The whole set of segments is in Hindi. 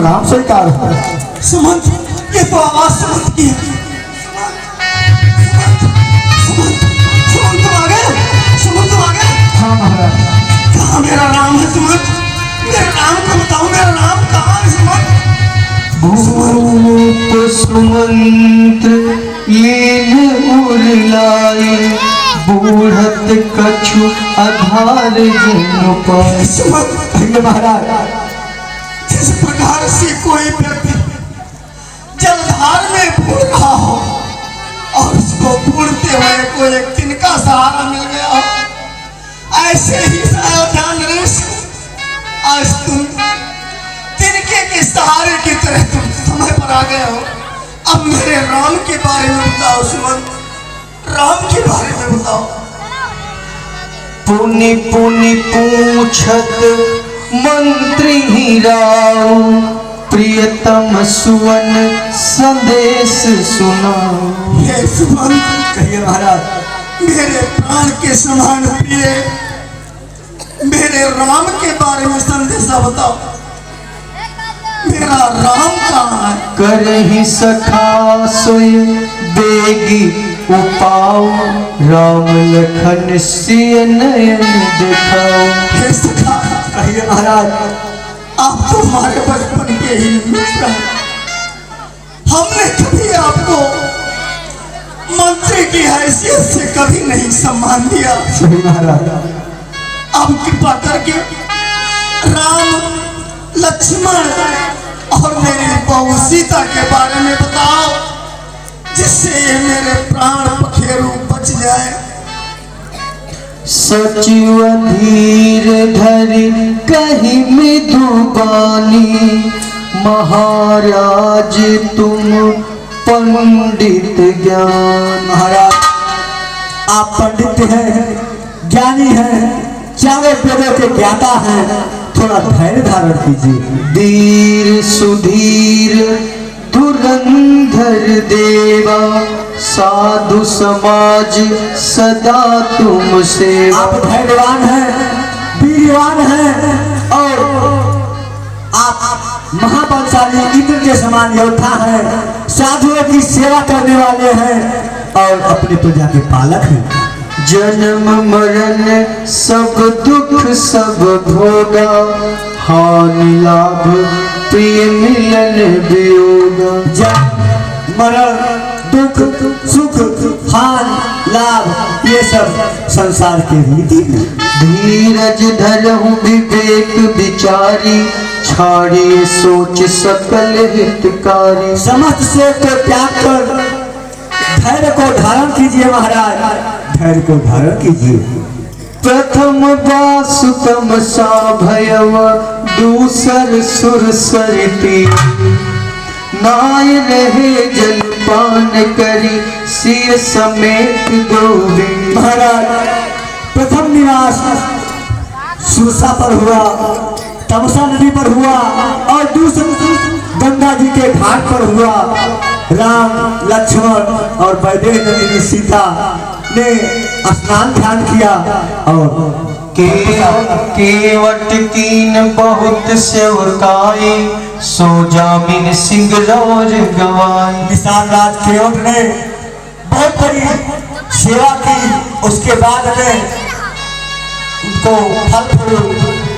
प्रणाम स्वीकार हो। सुमंत, ये तो आवाज सुमंत की है। सुमंत तुम आ गए? सुमंत तुम आ गए? हाँ महाराज। कहाँ मेरा राम है सुमंत? मेरा राम को बताओ, मेरा राम कहाँ है सुमंत? भूप सुमंत लीन उरलाए, बूढ़त कछु आधार जन पाए। सुमंत, कहिए महाराज। जिस प्रकार से कोई व्यक्ति जलधार में बूढ़ रहा हो और उसको बूढ़ते हुए कोई एक तिनका सहारा मिल गया हो, ऐसे ही अयोध्या नरेश, आज तुम तिनके के सहारे की तरह तुम समय पर आ गए हो। अब मेरे राम के बारे में बताओ सुमंत, राम के बारे में बताओ। पुनि पुनि पूछत मंत्री ही राव, प्रियतम सुवन संदेश सुनाओ। हे सुमंत, कहिए महाराज। मेरे प्राण के समान प्रिय मेरे राम के बारे में संदेशा बताओ। मेरा राम कहाँ है? करहि सखा सोय बेगी उपाओ, राम लखन सिय नयन दिखाओ। हे सखा, कहिए महाराज। आप तो हमारे बचपन के ही मित्र हैं। हमने कभी आपको मंत्री की हैसियत से कभी नहीं सम्मान दिया। सही महाराज। आप कृपा करके राम, लक्ष्मण और मेरी बहू सीता के बारे में बताओ, जिससे ये मेरे प्राण पखेरु बच जाए। सचिव धीर धरि कही मृदुबानी, महाराज तुम पंडित ज्ञान। महाराज, आप पंडित हैं, ज्ञानी हैं, चारों वेदों के ज्ञाता हैं, थोड़ा धैर्य धारण कीजिए। धीर सुधीर धुरंधर देवा, साधु समाज सदा तुम सेवा। आप धैर्यवान हैं, वीरवान हैं और आप महाबलशाली इंद्र के समान योद्धा हैं, साधुओं की सेवा करने वाले हैं और अपनी प्रजा के पालक हैं। जन्म मरण सब दुख सब भोगा, हानि लाभ प्रिय मिलन वियोगा। जन्म मरण दुख सुख हान लाभ ये सब संसार की रीति है। धीरज धरहु विवेक विचारी, छाड़िए सोच सकल हितकारी। समस्त से को त्याग कर धैर्य को धारण कीजिए महाराज, धैर्य को धारण कीजिए। प्रथम वासुतम सा भयव, दूसर सुर सरिती, नाय रहे जलपान करी, सिय समेत गोविंद। महाराज, प्रथम निवास सुरसा पर हुआ, तमसा नदी पर हुआ और दूसरा गंगा जी के घाट पर हुआ। राम, लक्ष्मण और वैदेही नंदिनी सीता ने स्नान ध्यान किया और केवट कीन बहुत सेवकाई, सो जामिन सिंह रोज गवाई। किसान राज केवट ने बहुत बड़ी सेवा की, उसके बाद में उनको फल फूल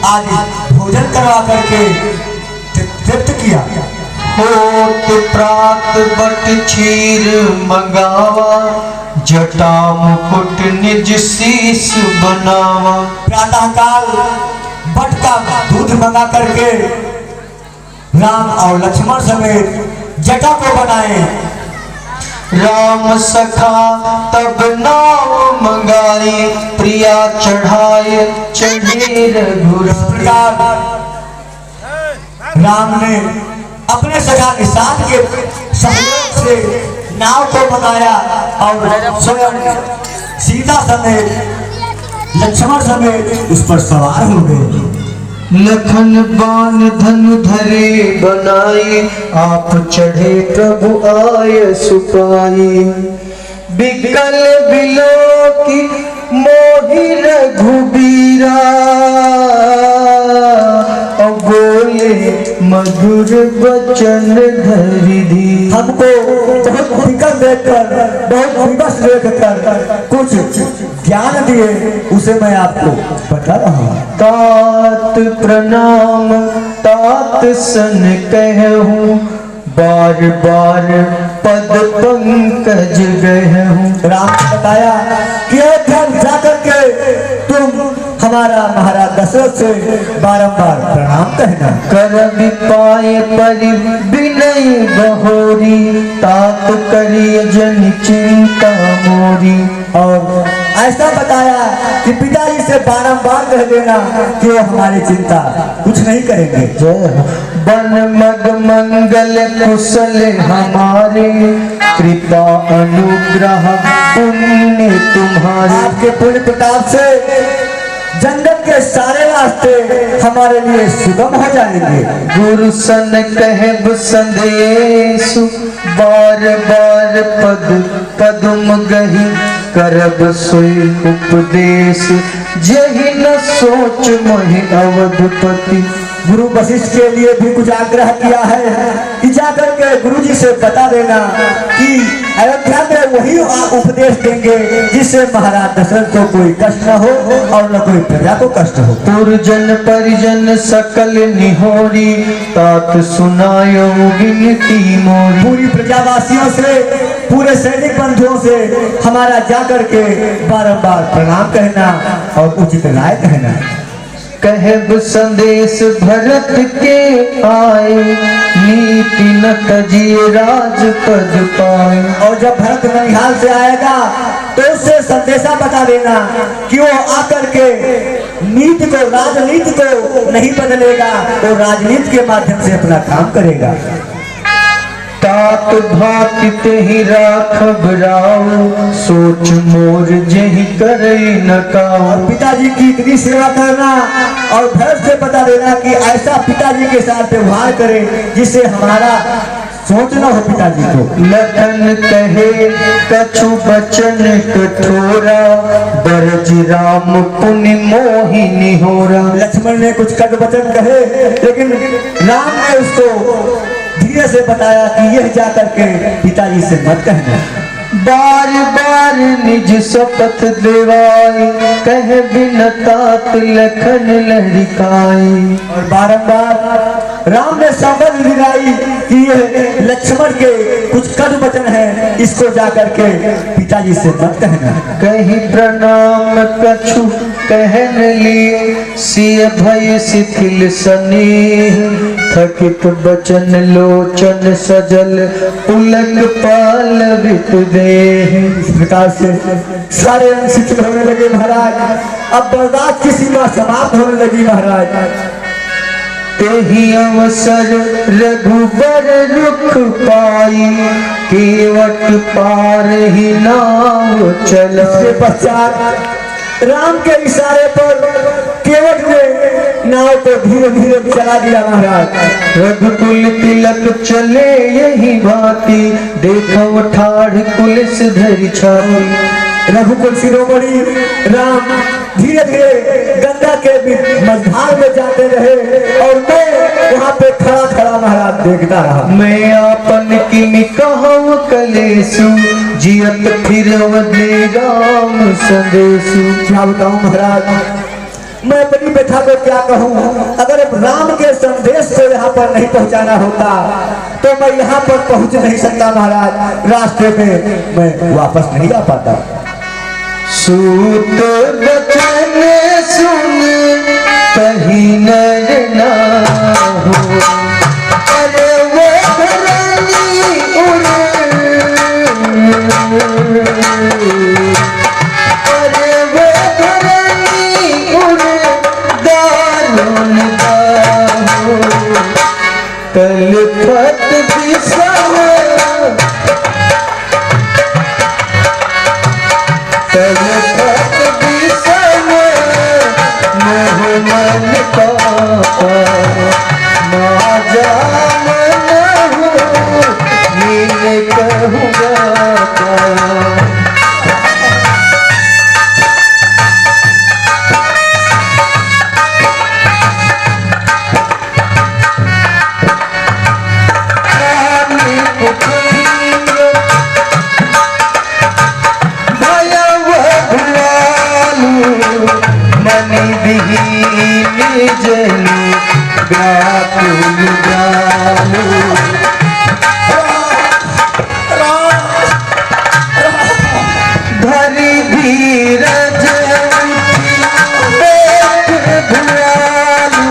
आदि भोजन करवा करके तृप्त किया। होत प्रात बट क्षीर मंगावा, जटा मुकुट निज शीस बनावा। प्रातः काल बट का दूध मंगा करके राम और लक्ष्मण समेत जटा को बनाए। राम सखा तब नाव मंगाई, प्रिया चढ़ाए चढ़े रघुराई। राम ने अपने सखा निषाद के सहयोग से नाव को बनाया और स्वयं सीता समेत लक्ष्मण समेत उस पर सवार हो गए। लखन बान धनु धरे बनाई, आप चढ़े प्रभु आय सुपाई। बिकल बिलो की मोहि रघुबीरा, बोले मधुर वचन धरि दी। हमको बहुत फिकर देखकर, बहुत विवश देखकर कुछ ज्ञान दिए, उसे मैं आपको बता रहा हूँ। तात प्रणाम तात सन कहूँ, बार बार पद पंकज गहूँ। राम ने बताया कि अयोध्या जाकर के तुम हमारा महाराज दशरथ से बारंबार प्रणाम कहना। कर पाए परि विनय बहोरी, तात करिय जन चिंता मोरी। और ऐसा बताया कि पिताजी से बारंबार कह देना कि वो हमारी चिंता कुछ नहीं करेंगे। जय हो। बन मग मंगल कुशल हमारे, कृपा अनुग्रह पुण्य तुम्हारे। आपके पुण्य प्रताप से जंगल के सारे रास्ते हमारे लिए सुगम हो जाएंगे। गुरु सन कहब संदेश, बार बार पद पदुम गही, करब सोई उपदेश, जहि न सोच मोहि अवधपति। गुरु वशिष्ठ के लिए भी कुछ आग्रह किया है कि जाकर के गुरु जी से बता देना कि अयोध्या में वही उपदेश देंगे जिससे महाराज दशरथ को कोई कष्ट न हो और न कोई प्रजा को कष्ट हो। पुरजन परिजन सकल निहोरी, तात सुनायो विनती मोरी। पूरी प्रजावासियों से, पूरे सैनिक बंधुओं से हमारा जाकर के बारंबार प्रणाम कहना और उचित राय कहना। कहब संदेश भरत के आए, नीति न तजिए राजपद पाए। और जब भरत ननिहाल से आएगा तो उससे संदेशा बता देना कि वो आकर के नीति को, राजनीति को नहीं बदलेगा, वो राजनीति के माध्यम से अपना काम करेगा। तात भाकित ही राखब राव, सोच मोर जहि करई न काऊ। और पिताजी की इतनी सेवा करना और भरत से बता देना कि ऐसा पिताजी के साथ व्यवहार करे जिससे हमारा सोचना हो पिताजी को। लखन कहे कछु बचन कठोरा, बरज राम पुनि मोहि निहोरा। लक्ष्मण ने कुछ कट वचन कहे, लेकिन राम ने उसको धीरे से बताया कि यह जाकर के पिताजी से मत कहना। बार बार निज शपथ देवाई, कह बिन तात लखन लहरिकाई। और बारंबार राम ने शपथ दिलाई कि यह लक्ष्मण के कुछ कट वचन है, इसको जाकर के पिताजी से मत कहना। कही प्रणाम कछु कहन लिए, सिय भय शिथिल सनी, थकित बचन लोचन सजल, पुलक पाल वित दे। इस प्रकार से सारे अंग शिथिल होने लगे महाराज। अब बर्दाश्त की सीमा समाप्त होने लगी महाराज। तेहि अवसर रघुबर रुख पाई, केवट पार ही नाव चला। इसके पश्चात राम के इशारे पर केवट ने नाव को धीरे धीरे चला दिया महाराज। रघुकुल तिलक चले यही भांति, देखो ठाढ़ कुलिस धरि छाती। रघुकुल शिरोमणि राम धीरे धीरे गंगा के मझधार में जाते रहे और मैं वहाँ पे खड़ा खड़ा महाराज देखता रहा। मैं आपन किमि कहूँ कलेसु, जियत फिर दे राम संदेशु। क्या बताऊँ महाराज, मैं अपनी बेटा को क्या कहूँ। अगर राम के संदेश को यहाँ पर नहीं पहुँचाना होता तो मैं यहाँ पर पहुँच नहीं सकता महाराज। रास्ते में मैं वापस नहीं आ पाता। सूत बचन सुन कहीं नर नाहु, अरे वो धरनी उड़े, अरे वो धरनी उड़े दारुण दाहु। तलपत बिसव तलपत बिसव मोह मन पापा, माँ जामन हूँ नील कहूँगा। दयालु धरी धीरज पेट भयालु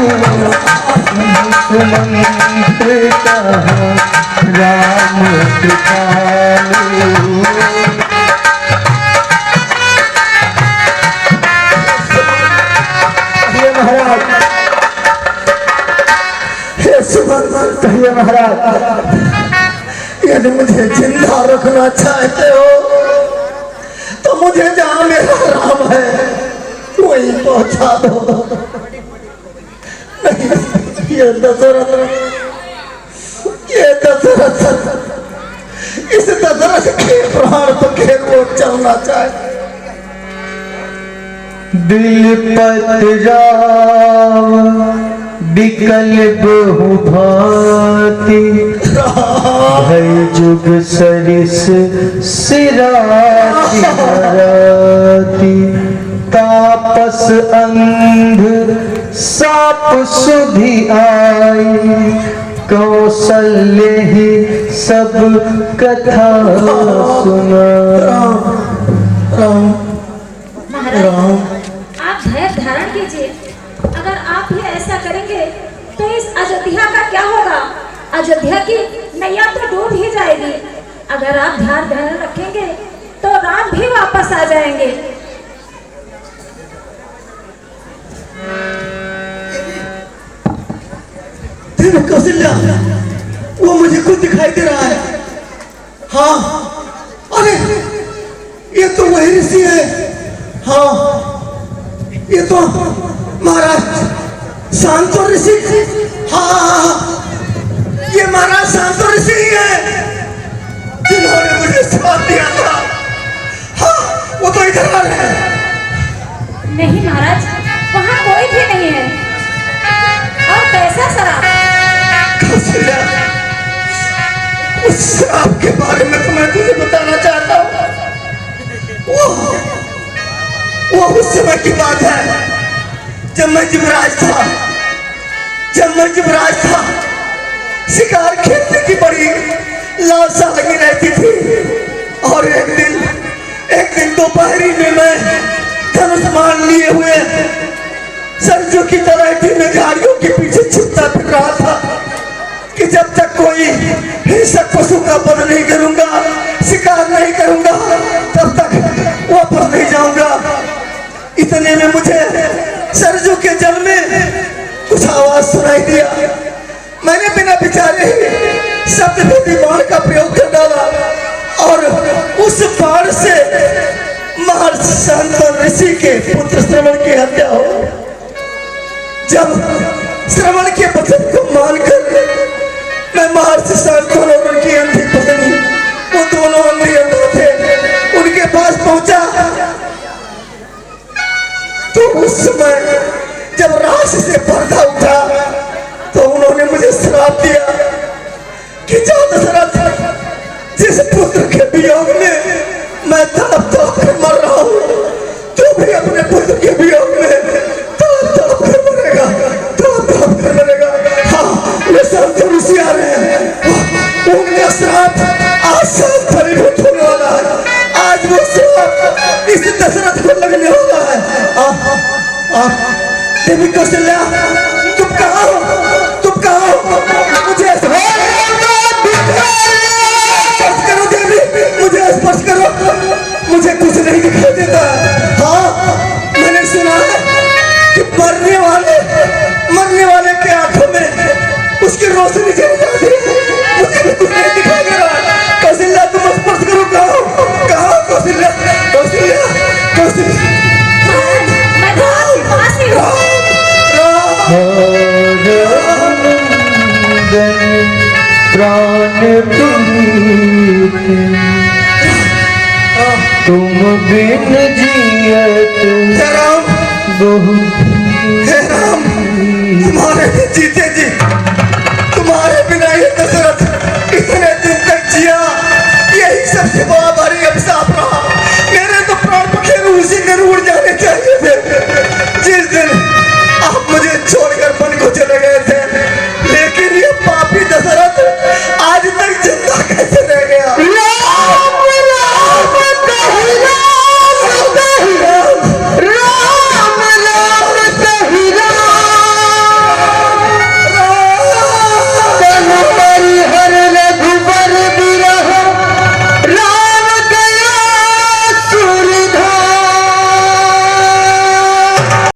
सुमंत्र कहा राम कृपालु महाराज हे सुमन कहिए महाराज, यदि मुझे जिंदा रखना चाहते हो तो मुझे जहाँ मेरा राम है वहीं पहुंचा दो। नहीं, ये दशरथ इस दशरथ के प्राण तो खेल वो चलना चाहे। दिल पतराव बिकल बहु भांति भय जुग सरिस सिराती हराती तापस अंध साप सुधि आई कौशल्य ही सब कथा सुना। आप धैर्य धारण कीजिए। अगर आप भी ऐसा करेंगे तो इस अयोध्या का क्या होगा? अयोध्या की नैया तो डूब ही जाएगी। अगर आप ध्यान रखेंगे तो राम भी वापस आ जाएंगे। कौशल्या, वो मुझे खुद दिखाई दे रहा है। हाँ, अरे ये तो वही ऋषि है। हाँ, ये तो महाराज शांतो ऋषि। हाँ, ये महाराज शांतो ऋषि ही है जिन्होंने मुझे श्राप दिया था। हाँ, वो तो इधर आ रहे हैं। नहीं महाराज, वहाँ कोई भी नहीं है। और कैसा शराब? कौशल्या, उस श्राप के बारे में तो मैं तुझे बताना चाहता हूँ। वो उस समय की बात है जब मैं युवराज था। शिकार खेलने की बड़ी लालसा लगी रहती थी। और एक दिन दोपहरी में मैं धनुष मान लिए हुए सरजू की तलहटी में झाड़ियों के पीछे छिपता फिर रहा था कि जब तक कोई हिंसक पशु का वध नहीं करूंगा, शिकार नहीं करूंगा, तब तक वापस नहीं जाऊंगा। इतने में मुझे सरजू के जल में कुछ आवाज सुनाई दिया। मैंने बिना विचारे ही शब्द भेदी बाण का प्रयोग कर डाला और उस बाण से महर्षि शांतनु ऋषि के पुत्र श्रवण की हत्या हो। जब श्रवण के वचन को मानकर मैं महर्षि शांतनु और उनकी अंधी पत्नी, वो दोनों अंधी अंधे थे, उनके पास पहुंचा तो उस समय जब राशि से पर्दा उठा तो उन्होंने मुझे श्राप दिया कि जो दशरथ, जिस पुत्र के वियोग में मैं तड़प तड़प कर मर रहा हूँ, तू भी अपने पुत्र के वियोग में तड़प तड़प कर मरेगा, तड़प तड़प कर मरेगा। हाँ, ये शांतनु ऋषि आ रहे हैं। उनका श्राप आज साल फलीभूत होने वाला है। आज वो श्राप इस दशरथ को लगने वाला है। देवी कौशल्या, तुम कहाँ हो? तुम कहाँ हो? मुझे स्पर्श करो देवी, मुझे स्पर्श करो। मुझे कुछ नहीं दिखाई देता। हाँ, मैंने सुना है कि मरने वाले के आंखों में उसकी रोशनी चली जाती है। मुझे भी कुछ नहीं दिखाई दे रहा। कौशल्या, तुम स्पर्श करो। कहाँ हो कौशल्या? प्राण तुम बिन जियत तुम्हारे जीते जी, तुम्हारे बिना ये